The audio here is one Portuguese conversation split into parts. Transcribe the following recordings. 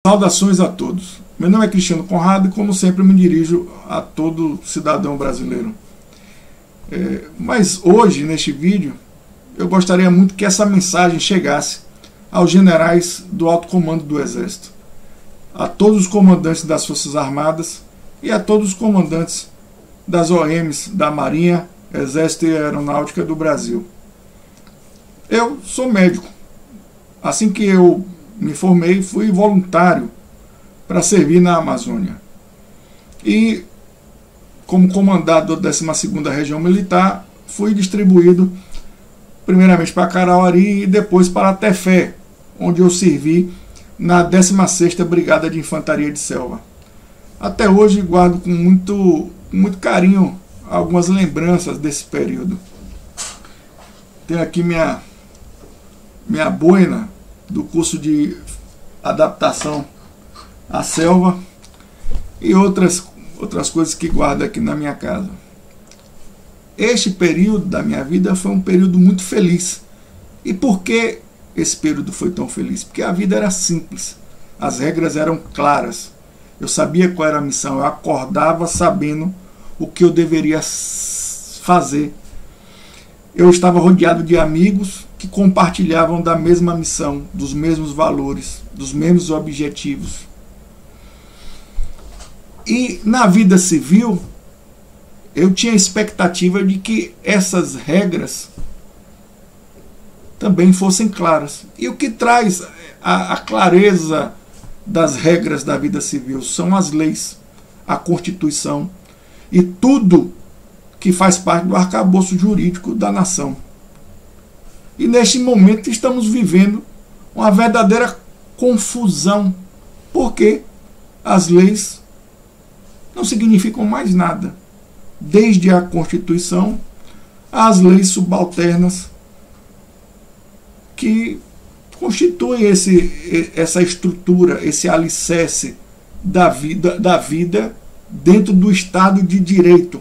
Saudações a todos. Meu nome é Cristiano Conrado e, como sempre, me dirijo a todo cidadão brasileiro. Mas hoje, neste vídeo, eu gostaria muito que essa mensagem chegasse aos generais do alto comando do Exército, a todos os comandantes das Forças Armadas e a todos os comandantes das OMs da Marinha, Exército e Aeronáutica do Brasil. Eu sou médico. Assim que eu me formei, fui voluntário para servir na Amazônia. E, como comandante da 12ª Região Militar, fui distribuído primeiramente para Carauari e depois para Tefé, onde eu servi na 16ª Brigada de Infantaria de Selva. Até hoje guardo com muito carinho algumas lembranças desse período. Tenho aqui minha boina do curso de adaptação à selva e outras coisas que guardo aqui na minha casa. Este período da minha vida foi um período muito feliz. E por que esse período foi tão feliz? Porque a vida era simples, as regras eram claras, eu sabia qual era a missão, eu acordava sabendo o que eu deveria fazer. Eu estava rodeado de amigos que compartilhavam da mesma missão, dos mesmos valores, dos mesmos objetivos. E na vida civil, eu tinha a expectativa de que essas regras também fossem claras. E o que traz a clareza das regras da vida civil são as leis, a Constituição e tudo que faz parte do arcabouço jurídico da nação. E neste momento estamos vivendo uma verdadeira confusão, porque as leis não significam mais nada, desde a Constituição às leis subalternas que constituem essa estrutura, esse alicerce da vida dentro do Estado de Direito.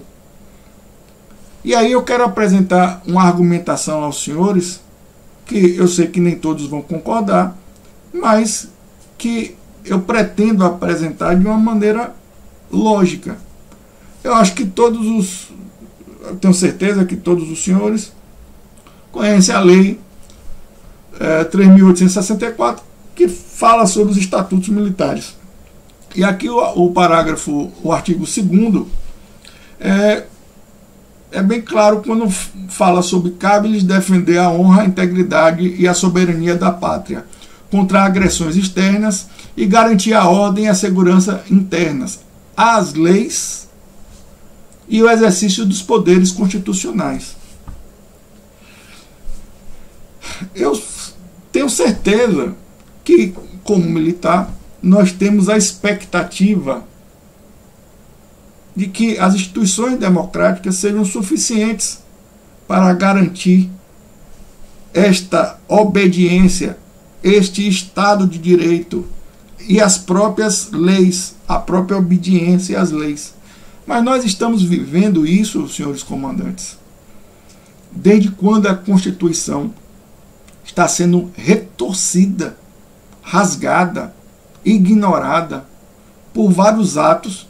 E aí eu quero apresentar uma argumentação aos senhores, que eu sei que nem todos vão concordar, mas que eu pretendo apresentar de uma maneira lógica. Eu acho que eu tenho certeza que todos os senhores conhecem a lei 3.864, que fala sobre os estatutos militares. E aqui o artigo 2º é bem claro quando fala sobre cabe-lhes defender a honra, a integridade e a soberania da pátria contra agressões externas e garantir a ordem e a segurança internas, as leis e o exercício dos poderes constitucionais. Eu tenho certeza que, como militar, nós temos a expectativa de que as instituições democráticas sejam suficientes para garantir esta obediência, este Estado de Direito e as próprias leis, a própria obediência às leis. Mas nós estamos vivendo isso, senhores comandantes, desde quando a Constituição está sendo retorcida, rasgada, ignorada por vários atos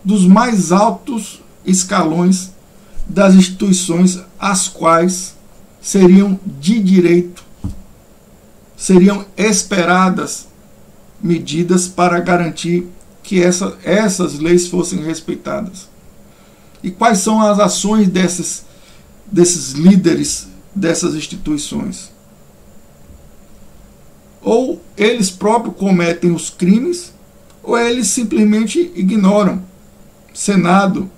dos mais altos escalões das instituições, as quais seriam de direito, seriam esperadas medidas para garantir que essas leis fossem respeitadas. E quais são as ações desses líderes dessas instituições? Ou eles próprios cometem os crimes, ou eles simplesmente ignoram. Senado,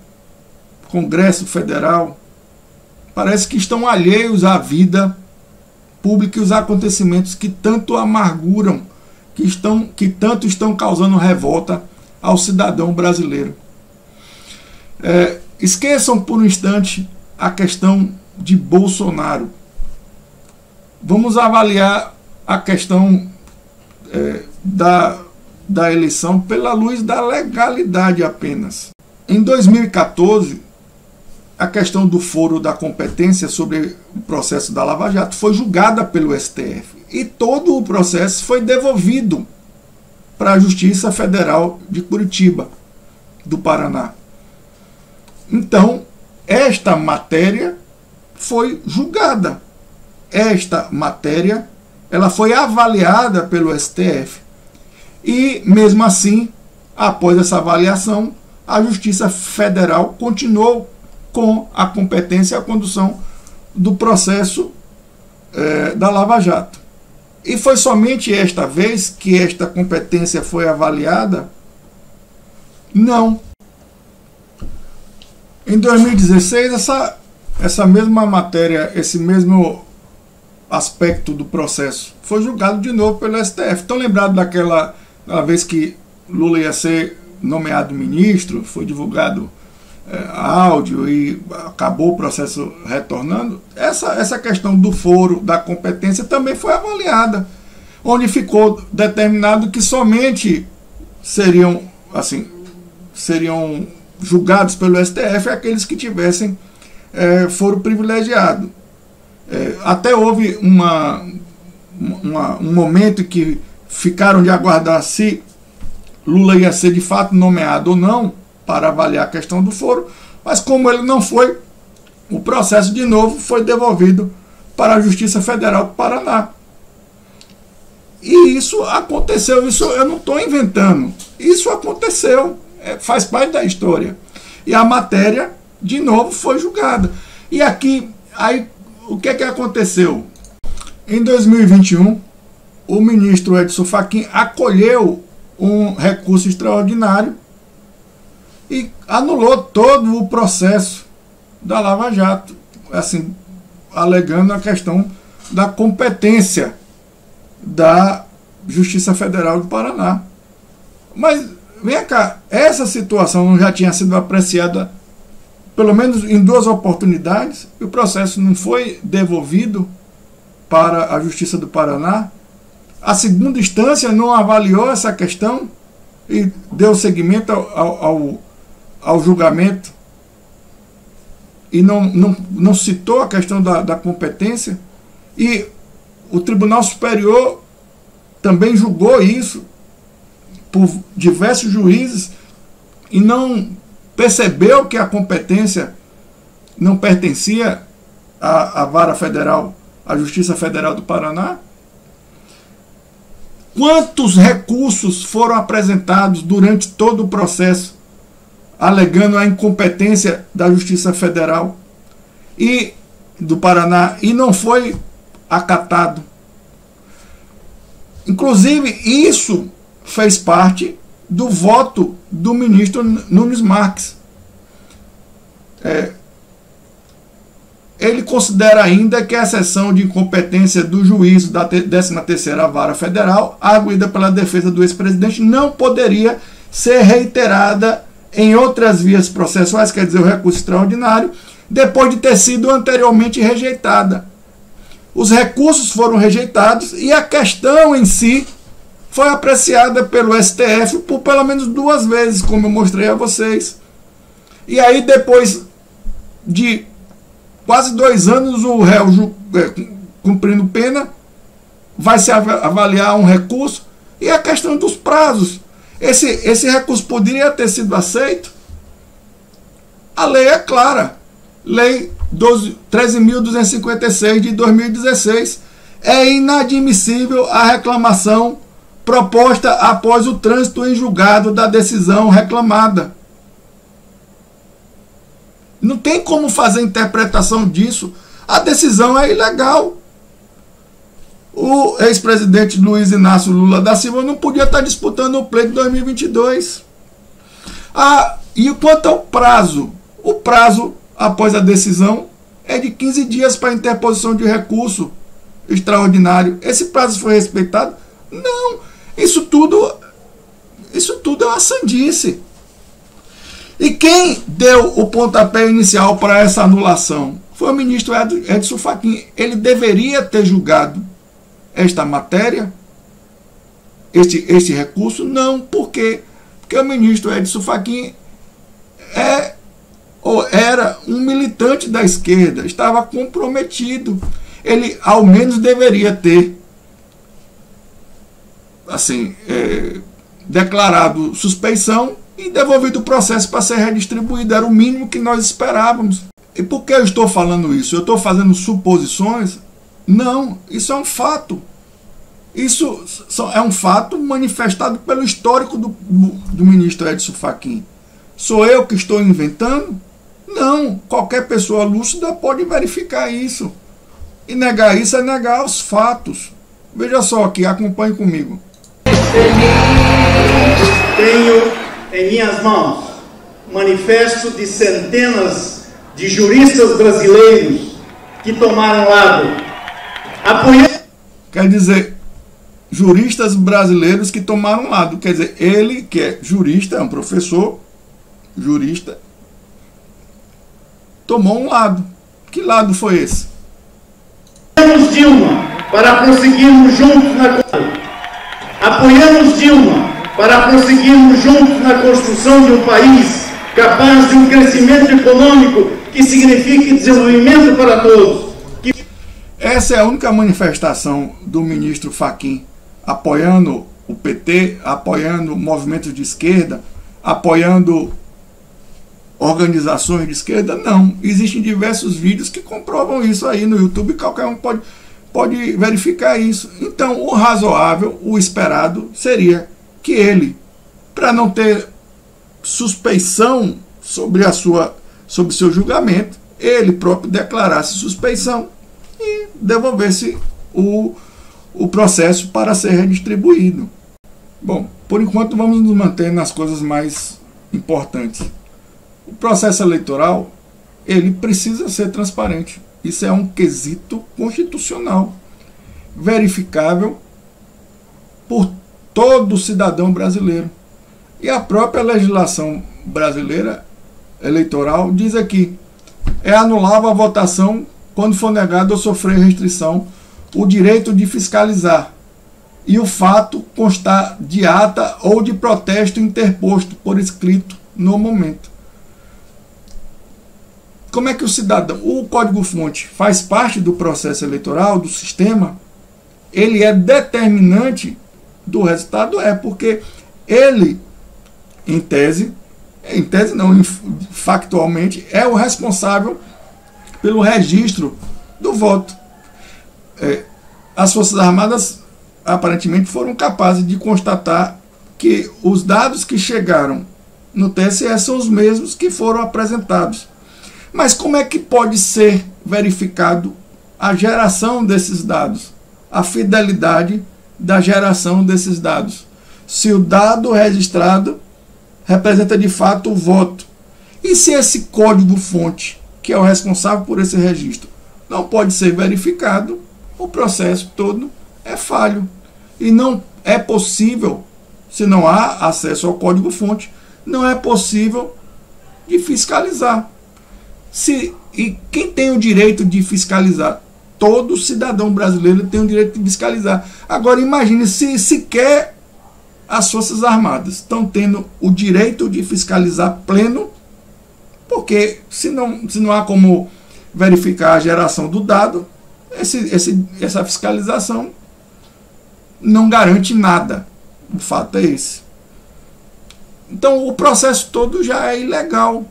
Congresso Federal, parece que estão alheios à vida pública e os acontecimentos que tanto amarguram, que tanto estão causando revolta ao cidadão brasileiro. Esqueçam por um instante a questão de Bolsonaro. Vamos avaliar a questão da eleição pela luz da legalidade apenas. Em 2014, a questão do foro da competência sobre o processo da Lava Jato foi julgada pelo STF. E todo o processo foi devolvido para a Justiça Federal de Curitiba, do Paraná. Então, esta matéria foi julgada. Esta matéria, ela foi avaliada pelo STF. E, mesmo assim, após essa avaliação, a Justiça Federal continuou com a competência e a condução do processo da Lava Jato. E foi somente esta vez que esta competência foi avaliada? Não. Em 2016, essa mesma matéria, esse mesmo aspecto do processo foi julgado de novo pelo STF. Estão lembrados daquela vez que Lula ia ser nomeado ministro, foi divulgado áudio e acabou o processo retornando? Essa questão do foro, da competência, também foi avaliada, onde ficou determinado que somente seriam julgados pelo STF aqueles que tivessem foro privilegiado. Até houve um momento em que ficaram de aguardar se Lula ia ser de fato nomeado ou não para avaliar a questão do foro, mas como ele não foi, o processo de novo foi devolvido para a Justiça Federal do Paraná. E isso aconteceu, isso eu não estou inventando, isso aconteceu, faz parte da história. E a matéria, de novo, foi julgada. E aqui, o que aconteceu? Em 2021, o ministro Edson Fachin acolheu um recurso extraordinário e anulou todo o processo da Lava Jato, assim, alegando a questão da competência da Justiça Federal do Paraná. Mas, vem cá, essa situação não já tinha sido apreciada pelo menos em 2 oportunidades, e o processo não foi devolvido para a Justiça do Paraná? A segunda instância não avaliou essa questão e deu seguimento ao julgamento e não citou a questão da competência? E o Tribunal Superior também julgou isso por diversos juízes e não percebeu que a competência não pertencia à Vara Federal, à Justiça Federal do Paraná? Quantos recursos foram apresentados durante todo o processo, alegando a incompetência da Justiça Federal e do Paraná, e não foi acatado? Inclusive, isso fez parte do voto do ministro Nunes Marques. Ele considera ainda que a exceção de incompetência do juízo da 13ª Vara Federal, arguida pela defesa do ex-presidente, não poderia ser reiterada em outras vias processuais, quer dizer, o recurso extraordinário, depois de ter sido anteriormente rejeitada. Os recursos foram rejeitados e a questão em si foi apreciada pelo STF por pelo menos 2 vezes, como eu mostrei a vocês. E aí, depois de quase 2 anos, o réu cumprindo pena, vai se avaliar um recurso, e a questão dos prazos. Esse recurso poderia ter sido aceito? A lei é clara. Lei 13.256 de 2016. É inadmissível a reclamação proposta após o trânsito em julgado da decisão reclamada. Não tem como fazer interpretação disso. A decisão é ilegal. O ex-presidente Luiz Inácio Lula da Silva não podia estar disputando o pleito de 2022. E quanto ao prazo? O prazo, após a decisão, é de 15 dias para interposição de recurso extraordinário. Esse prazo foi respeitado? Não. Isso tudo é uma sandice. E quem deu o pontapé inicial para essa anulação foi o ministro Edson Fachin. Ele deveria ter julgado esta matéria, este recurso? Não. Por quê? Porque o ministro Edson Fachin era um militante da esquerda, estava comprometido. Ele, ao menos, deveria ter declarado suspeição e devolvido o processo para ser redistribuído. Era o mínimo que nós esperávamos. E por que eu estou falando isso? Eu estou fazendo suposições? Não, isso é um fato. Isso é um fato manifestado pelo histórico do ministro Edson Fachin. Sou eu que estou inventando? Não, qualquer pessoa lúcida pode verificar isso. E negar isso é negar os fatos. Veja só aqui, acompanhe comigo. Tenho em minhas mãos um manifesto de centenas de juristas brasileiros que tomaram lado. Quer dizer, juristas brasileiros que tomaram lado. Quer dizer, ele que é jurista, é um professor, jurista, tomou um lado. Que lado foi esse? Apoiamos Dilma para prosseguirmos juntos na... Apoiamos Dilma para prosseguirmos juntos na construção de um país capaz de um crescimento econômico que signifique desenvolvimento para todos. Essa é a única manifestação do ministro Fachin, apoiando o PT, apoiando movimentos de esquerda, apoiando organizações de esquerda? Não. Existem diversos vídeos que comprovam isso aí no YouTube, qualquer um pode verificar isso. Então, o razoável, o esperado, seria que ele, para não ter suspeição sobre seu julgamento, ele próprio declarasse suspeição e devolvesse o processo para ser redistribuído. Bom, por enquanto vamos nos manter nas coisas mais importantes. O processo eleitoral, ele precisa ser transparente. Isso é um quesito constitucional, verificável por todo cidadão brasileiro. E a própria legislação brasileira eleitoral diz aqui: é anulável a votação quando for negado ou sofrer restrição o direito de fiscalizar e o fato constar de ata ou de protesto interposto por escrito no momento. Como é que o cidadão... O código-fonte faz parte do processo eleitoral, do sistema? Ele é determinante do resultado? É, porque ele, em tese não, factualmente, é o responsável pelo registro do voto. As Forças Armadas aparentemente foram capazes de constatar que os dados que chegaram no TSE são os mesmos que foram apresentados. Mas como é que pode ser verificado a geração desses dados, a fidelidade da geração desses dados, se o dado registrado representa de fato o voto? E se esse código-fonte, que é o responsável por esse registro, não pode ser verificado, o processo todo é falho. E não é possível, se não há acesso ao código-fonte, não é possível de fiscalizar. E quem tem o direito de fiscalizar? Todo cidadão brasileiro tem o direito de fiscalizar. Agora imagine se sequer as Forças Armadas estão tendo o direito de fiscalizar pleno, porque se não há como verificar a geração do dado, essa fiscalização não garante nada. O fato é esse. Então o processo todo já é ilegal.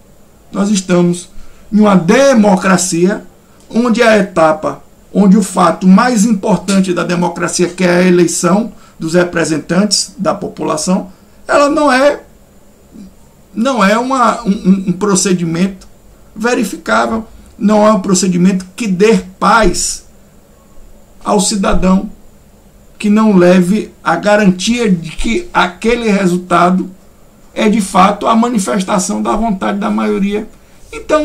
Nós estamos em uma democracia onde a etapa, onde o fato mais importante da democracia, que é a eleição dos representantes da população, ela não é um procedimento verificável, não é um procedimento que dê paz ao cidadão, que não leve a garantia de que aquele resultado é de fato a manifestação da vontade da maioria. Então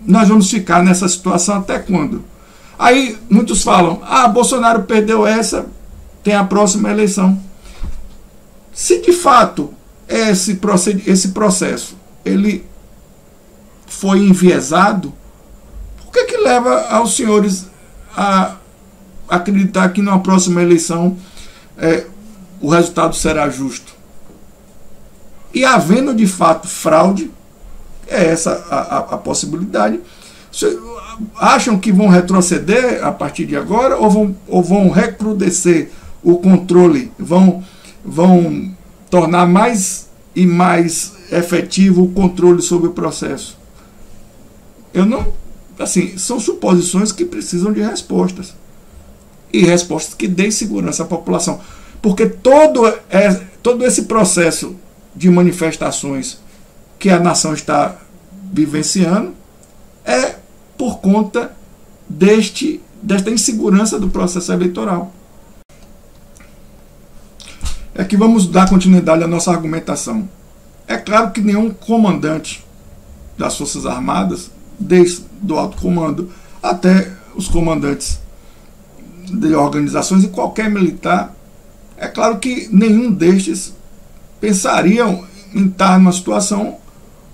nós vamos ficar nessa situação até quando? Aí muitos falam: Bolsonaro perdeu essa, tem a próxima eleição. Se de fato esse processo ele foi enviesado, por que leva aos senhores a acreditar que na próxima eleição o resultado será justo? E havendo de fato fraude, é essa a possibilidade. Acham que vão retroceder a partir de agora ou vão recrudescer o controle, vão tornar mais e mais efetivo o controle sobre o processo? Eu não, assim, são suposições que precisam de respostas. E respostas que deem segurança à população. Porque todo esse processo de manifestações que a nação está vivenciando é por conta desta insegurança do processo eleitoral. É que vamos dar continuidade à nossa argumentação. É claro que nenhum comandante das Forças Armadas, desde o alto comando até os comandantes de organizações e qualquer militar, é claro que nenhum destes pensariam em estar numa situação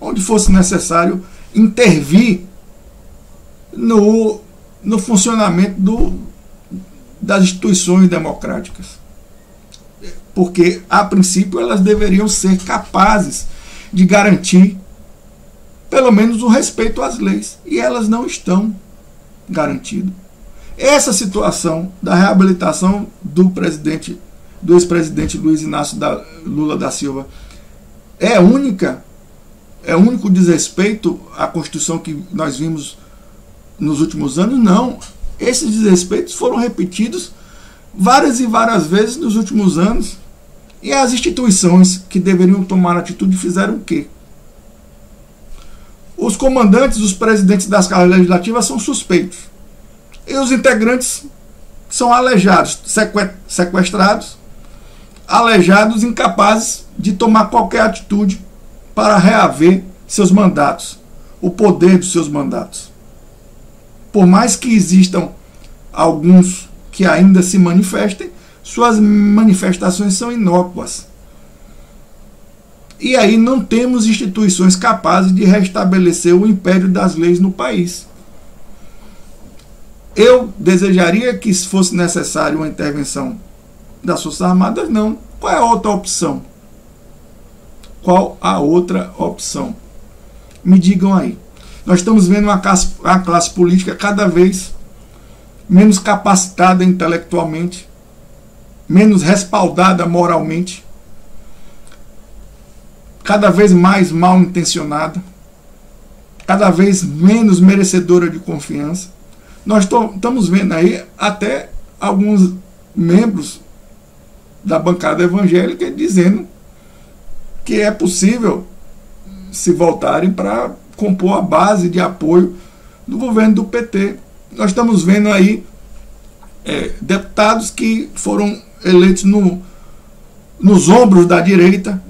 onde fosse necessário intervir no funcionamento das instituições democráticas. Porque, a princípio, elas deveriam ser capazes de garantir pelo menos o respeito às leis. E elas não estão garantidas. Essa situação da reabilitação do ex-presidente Luiz Inácio Lula da Silva é única? É o único desrespeito à Constituição que nós vimos nos últimos anos? Não. Esses desrespeitos foram repetidos várias e várias vezes nos últimos anos. E as instituições que deveriam tomar atitude fizeram o quê? Os comandantes, os presidentes das casas legislativas são suspeitos. E os integrantes são aleijados, sequestrados, aleijados, incapazes de tomar qualquer atitude para reaver seus mandatos, o poder dos seus mandatos. Por mais que existam alguns que ainda se manifestem, suas manifestações são inócuas. E aí não temos instituições capazes de restabelecer o império das leis no país. Eu desejaria que se fosse necessário uma intervenção das Forças Armadas, não. Qual é a outra opção? Qual a outra opção? Me digam aí. Nós estamos vendo uma classe política cada vez menos capacitada intelectualmente, menos respaldada moralmente, cada vez mais mal intencionada, cada vez menos merecedora de confiança. Nós estamos vendo aí até alguns membros da bancada evangélica dizendo que é possível se voltarem para compor a base de apoio do governo do PT. Nós estamos vendo aí deputados que foram eleitos nos ombros da direita,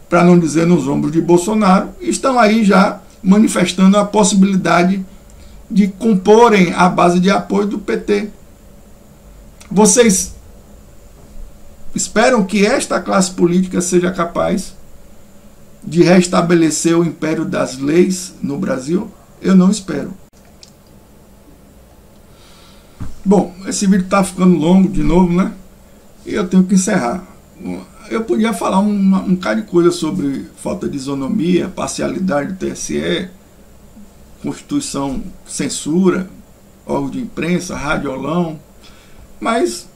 para não dizer nos ombros de Bolsonaro, estão aí já manifestando a possibilidade de comporem a base de apoio do PT. Vocês esperam que esta classe política seja capaz de restabelecer o império das leis no Brasil? Eu não espero. Bom, esse vídeo está ficando longo de novo, né? E eu tenho que encerrar. Eu podia falar um bocado de coisa sobre falta de isonomia, parcialidade do TSE, Constituição, censura, órgão de imprensa, radiolão, mas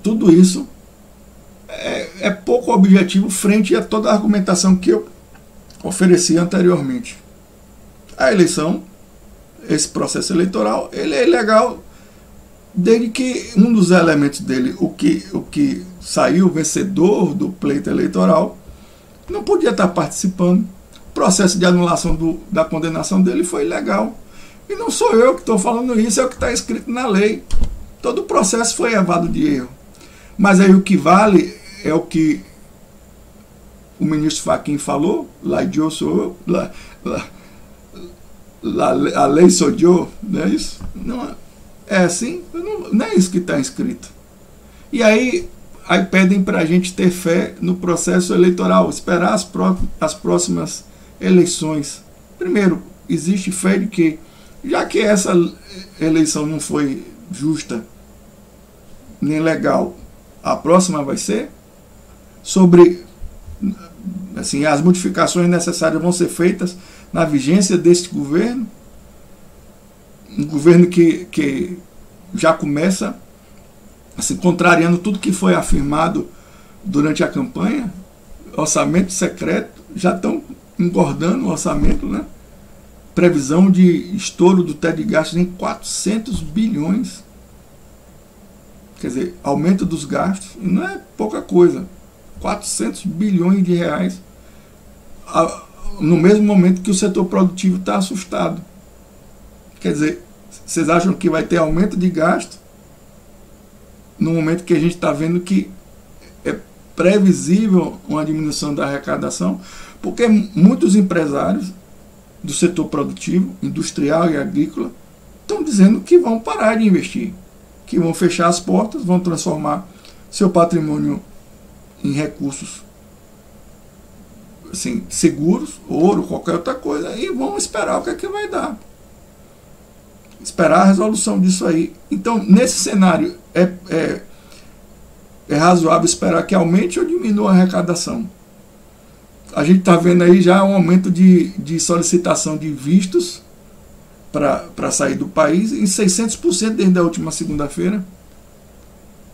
tudo isso é pouco objetivo frente a toda a argumentação que eu ofereci anteriormente. A eleição, esse processo eleitoral, ele é ilegal desde que um dos elementos dele, o que saiu vencedor do pleito eleitoral, não podia estar participando. O processo de anulação da condenação dele foi ilegal. E não sou eu que estou falando isso, é o que está escrito na lei. Todo o processo foi evado de erro. Mas aí o que vale é o que o ministro Fachin falou, a lei sou eu, não é isso? Não é assim? Não é isso que está escrito. E aí pedem para a gente ter fé no processo eleitoral, esperar as próximas eleições. Primeiro, existe fé de que, já que essa eleição não foi justa nem legal, a próxima vai ser? Sobre, assim, as modificações necessárias vão ser feitas na vigência deste governo, um governo que já começa assim, contrariando tudo que foi afirmado durante a campanha. orçamento secreto, já estão engordando o orçamento, né? Previsão de estouro do teto de gastos em 400 bilhões. Quer dizer, aumento dos gastos, e não é pouca coisa. 400 bilhões de reais no mesmo momento que o setor produtivo está assustado. Quer dizer, vocês acham que vai ter aumento de gasto no momento que a gente está vendo que é previsível uma diminuição da arrecadação? Porque muitos empresários do setor produtivo, industrial e agrícola, estão dizendo que vão parar de investir, que vão fechar as portas, vão transformar seu patrimônio em recursos assim, seguros, ouro, qualquer outra coisa, e vão esperar o que é que vai dar. Esperar a resolução disso aí. Então, nesse cenário, é razoável esperar que aumente ou diminua a arrecadação. A gente está vendo aí já um aumento de solicitação de vistos para sair do país em 600% desde a última segunda-feira.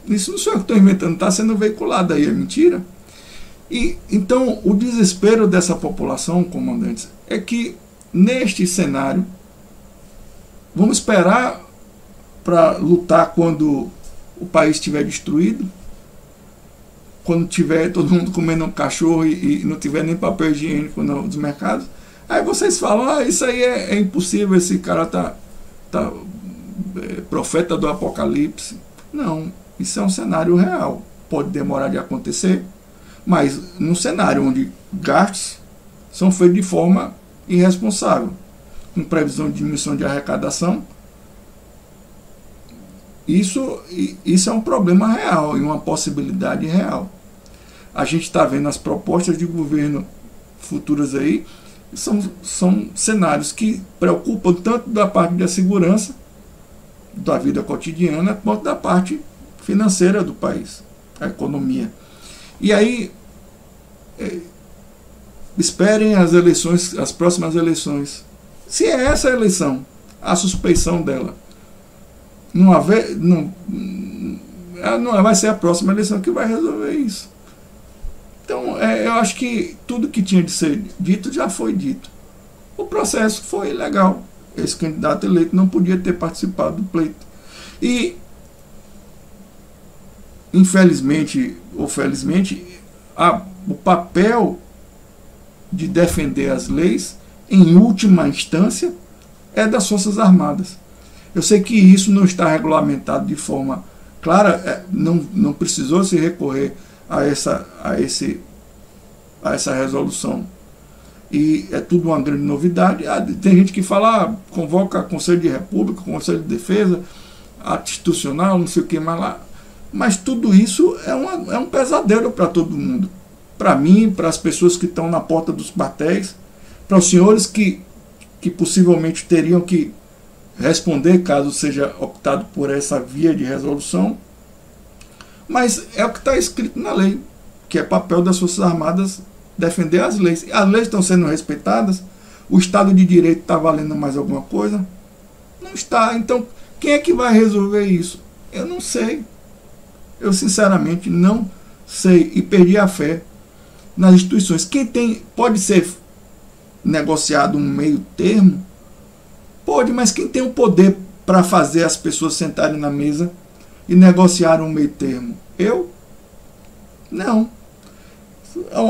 Isso não sou eu que estou inventando, está sendo veiculado aí, é mentira. E então o desespero dessa população, comandantes, é que neste cenário vamos esperar para lutar quando o país estiver destruído, quando tiver todo mundo comendo um cachorro e não tiver nem papel higiênico nos mercados. Aí vocês falam, isso aí é impossível, esse cara tá profeta do apocalipse. Não, isso é um cenário real, pode demorar de acontecer, mas num cenário onde gastos são feitos de forma irresponsável, com previsão de diminuição de arrecadação, isso é um problema real e uma possibilidade real. A gente está vendo as propostas de governo futuras aí, são cenários que preocupam tanto da parte da segurança, da vida cotidiana, quanto da parte financeira do país, a economia. E aí, esperem as eleições, as próximas eleições. Se é essa a eleição, a suspeição dela, não vai ser a próxima eleição que vai resolver isso. Então, eu acho que tudo que tinha de ser dito já foi dito. O processo foi legal. Esse candidato eleito não podia ter participado do pleito. E, infelizmente ou felizmente, o papel de defender as leis, em última instância, é das Forças Armadas. Eu sei que isso não está regulamentado de forma clara, não precisou se recorrer a essa resolução. E é tudo uma grande novidade. Tem gente que fala, convoca Conselho de República, Conselho de Defesa, ato institucional, não sei o que mais lá. Mas tudo isso é um pesadelo para todo mundo. Para mim, para as pessoas que estão na porta dos quartéis, para os senhores que possivelmente teriam que responder caso seja optado por essa via de resolução. Mas é o que está escrito na lei, que é papel das Forças Armadas defender as leis. As leis estão sendo respeitadas? O Estado de Direito está valendo mais alguma coisa? Não está. Então, quem é que vai resolver isso? Eu não sei. Eu, sinceramente, não sei. E perdi a fé nas instituições. Pode ser negociado um meio termo? Pode, mas quem tem o poder para fazer as pessoas sentarem na mesa e negociar um meio termo? Eu? Não.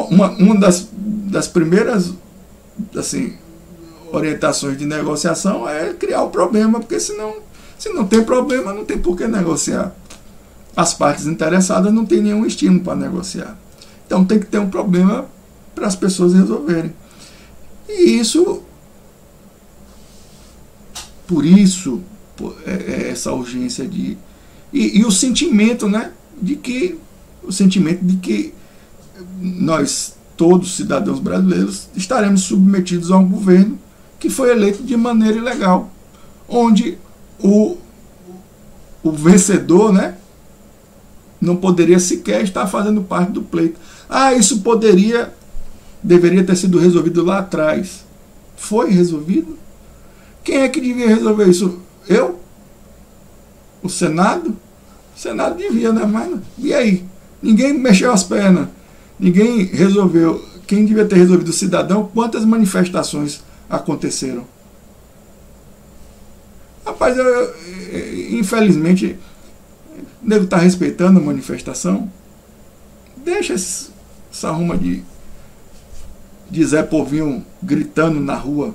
Uma das primeiras orientações de negociação é criar o problema, porque se não tem problema, não tem por que negociar. As partes interessadas não têm nenhum estímulo para negociar. Então tem que ter um problema para as pessoas resolverem. E isso, por isso, essa urgência e o sentimento, né, de que nós, todos cidadãos brasileiros, estaremos submetidos a um governo que foi eleito de maneira ilegal, onde o vencedor, né, não poderia sequer estar fazendo parte do pleito. Isso deveria ter sido resolvido lá atrás. Foi resolvido? Quem é que devia resolver isso? Eu? O Senado? O Senado devia, né? Mas, e aí? Ninguém mexeu as pernas. Ninguém resolveu. Quem devia ter resolvido? O cidadão. Quantas manifestações aconteceram? Rapaz, infelizmente, o nego está respeitando a manifestação. Deixa essa ruma de Zé Povinho gritando na rua.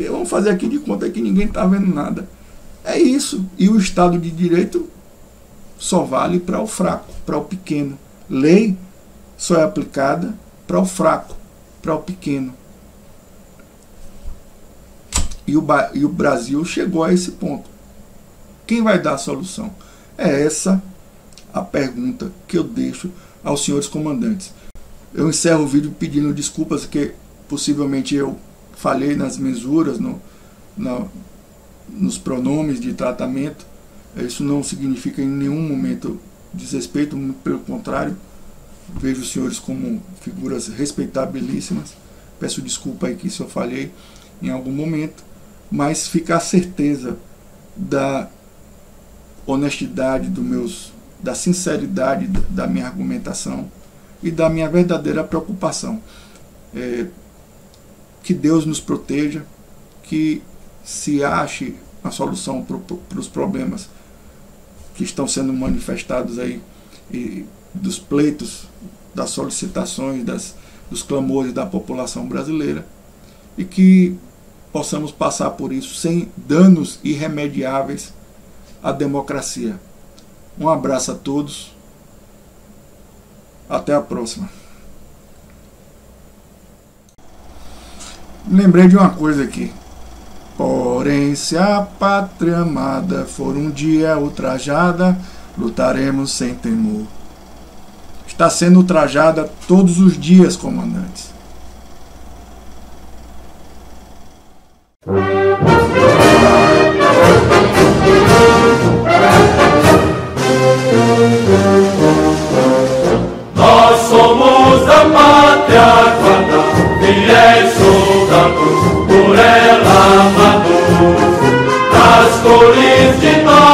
Vamos fazer aqui de conta que ninguém está vendo nada. É isso. E o Estado de Direito só vale para o fraco, para o pequeno. Lei só é aplicada para o fraco, para o pequeno. E o Brasil chegou a esse ponto. Quem vai dar a solução? É essa a pergunta que eu deixo aos senhores comandantes. Eu encerro o vídeo pedindo desculpas, que possivelmente eu falhei nas mensuras, nos pronomes de tratamento. Isso não significa em nenhum momento desrespeito, muito pelo contrário. Vejo os senhores como figuras respeitabilíssimas. Peço desculpa aí se eu falhei em algum momento, mas fica a certeza da honestidade da sinceridade da minha argumentação e da minha verdadeira preocupação. Que Deus nos proteja, que se ache a solução para os problemas que estão sendo manifestados aí, e dos pleitos, das solicitações, dos clamores da população brasileira, e que possamos passar por isso sem danos irremediáveis à democracia. Um abraço a todos. Até a próxima. Lembrei de uma coisa aqui. Porém, se a pátria amada for um dia ultrajada, lutaremos sem temor. Está sendo ultrajada todos os dias, comandantes. Nós somos a pátria guarda, fiéis soldados, por ela amados, das cores de nós.